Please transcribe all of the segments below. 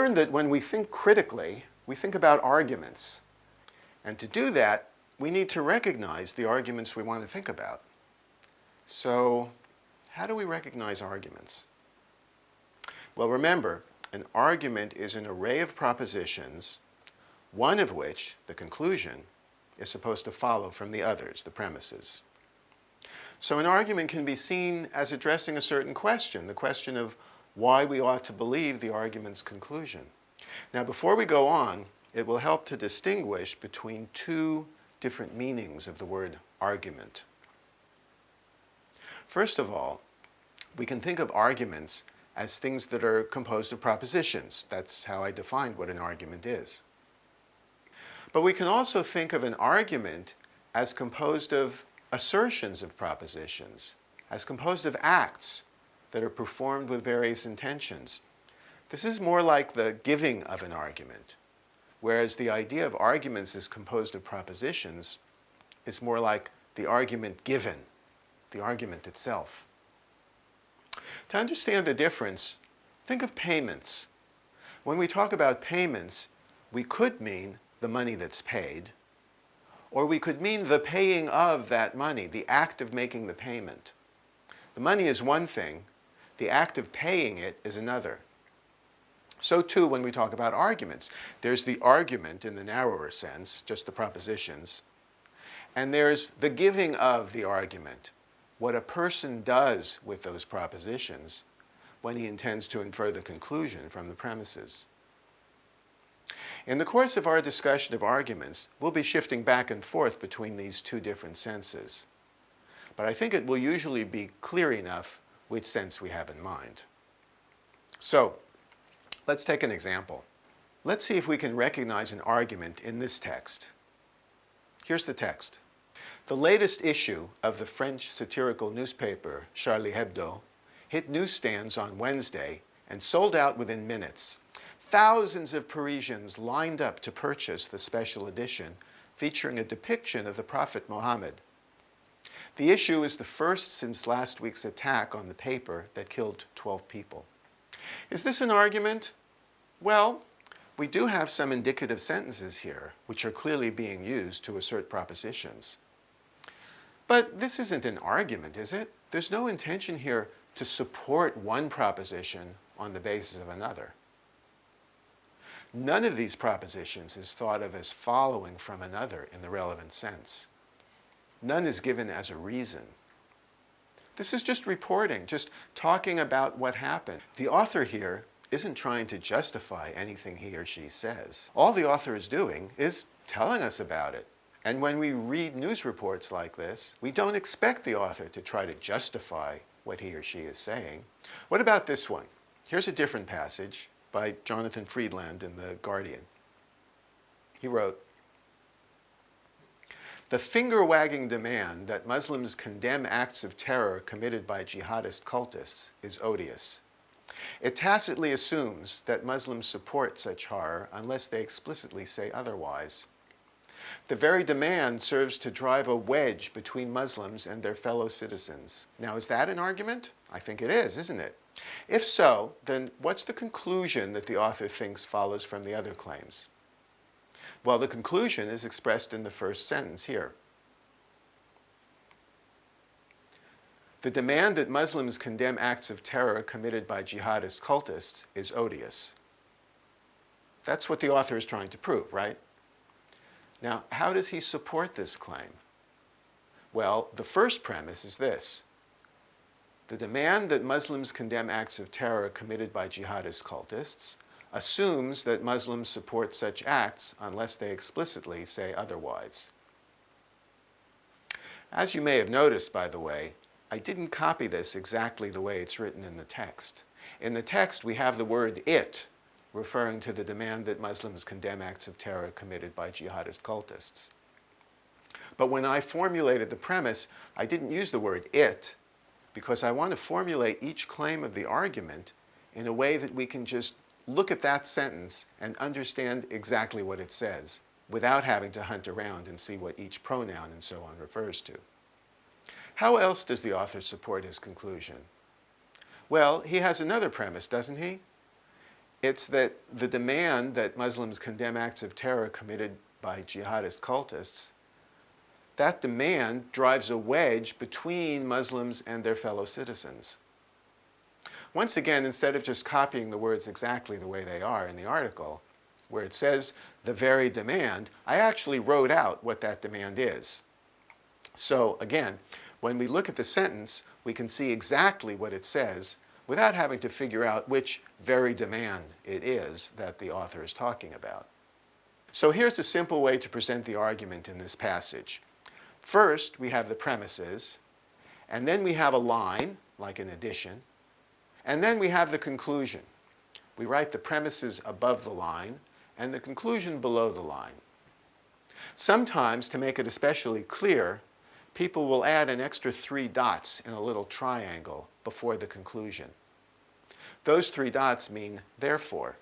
learned that when we think critically, we think about arguments. And to do that, we need to recognize the arguments we want to think about. So, how do we recognize arguments? Well, remember, an argument is an array of propositions, one of which, the conclusion, is supposed to follow from the others, the premises. So an argument can be seen as addressing a certain question, the question of why we ought to believe the argument's conclusion. Now, before we go on, it will help to distinguish between two different meanings of the word argument. First of all, we can think of arguments as things that are composed of propositions. That's how I defined what an argument is. But we can also think of an argument as composed of assertions of propositions, as composed of acts that are performed with various intentions. This is more like the giving of an argument, whereas the idea of arguments as composed of propositions is more like the argument given, the argument itself. To understand the difference, think of payments. When we talk about payments, we could mean the money that's paid, or we could mean the paying of that money, the act of making the payment. The money is one thing, the act of paying it is another. So too when we talk about arguments. There's the argument in the narrower sense, just the propositions, and there's the giving of the argument, what a person does with those propositions when he intends to infer the conclusion from the premises. In the course of our discussion of arguments, we'll be shifting back and forth between these two different senses. But I think it will usually be clear enough which sense we have in mind. So, let's take an example. Let's see if we can recognize an argument in this text. Here's the text. The latest issue of the French satirical newspaper Charlie Hebdo hit newsstands on Wednesday and sold out within minutes. Thousands of Parisians lined up to purchase the special edition featuring a depiction of the Prophet Muhammad. The issue is the first since last week's attack on the paper that killed 12 people. Is this an argument? Well, we do have some indicative sentences here, which are clearly being used to assert propositions. But this isn't an argument, is it? There's no intention here to support one proposition on the basis of another. None of these propositions is thought of as following from another in the relevant sense. None is given as a reason. This is just reporting, just talking about what happened. The author here isn't trying to justify anything he or she says. All the author is doing is telling us about it. And when we read news reports like this, we don't expect the author to try to justify what he or she is saying. What about this one? Here's a different passage by Jonathan Freedland in The Guardian. He wrote, "The finger-wagging demand that Muslims condemn acts of terror committed by jihadist cultists is odious. It tacitly assumes that Muslims support such horror unless they explicitly say otherwise. The very demand serves to drive a wedge between Muslims and their fellow citizens." Now, is that an argument? I think it is, isn't it? If so, then what's the conclusion that the author thinks follows from the other claims? Well, the conclusion is expressed in the first sentence here. The demand that Muslims condemn acts of terror committed by jihadist cultists is odious. That's what the author is trying to prove, right? Now, how does he support this claim? Well, the first premise is this. The demand that Muslims condemn acts of terror committed by jihadist cultists assumes that Muslims support such acts unless they explicitly say otherwise. As you may have noticed, by the way, I didn't copy this exactly the way it's written in the text. In the text, we have the word "it" referring to the demand that Muslims condemn acts of terror committed by jihadist cultists. But when I formulated the premise, I didn't use the word "it" because I want to formulate each claim of the argument in a way that we can just look at that sentence and understand exactly what it says without having to hunt around and see what each pronoun and so on refers to. How else does the author support his conclusion? Well, he has another premise, doesn't he? It's that the demand that Muslims condemn acts of terror committed by jihadist cultists, that demand drives a wedge between Muslims and their fellow citizens. Once again, instead of just copying the words exactly the way they are in the article, where it says the very demand, I actually wrote out what that demand is. So again, when we look at the sentence, we can see exactly what it says without having to figure out which very demand it is that the author is talking about. So here's a simple way to present the argument in this passage. First, we have the premises, and then we have a line, like an addition, and then we have the conclusion. We write the premises above the line and the conclusion below the line. Sometimes, to make it especially clear, people will add an extra 3 dots in a little triangle before the conclusion. Those 3 dots mean therefore.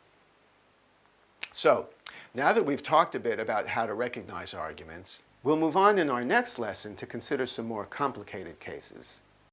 So, now that we've talked a bit about how to recognize arguments, we'll move on in our next lesson to consider some more complicated cases.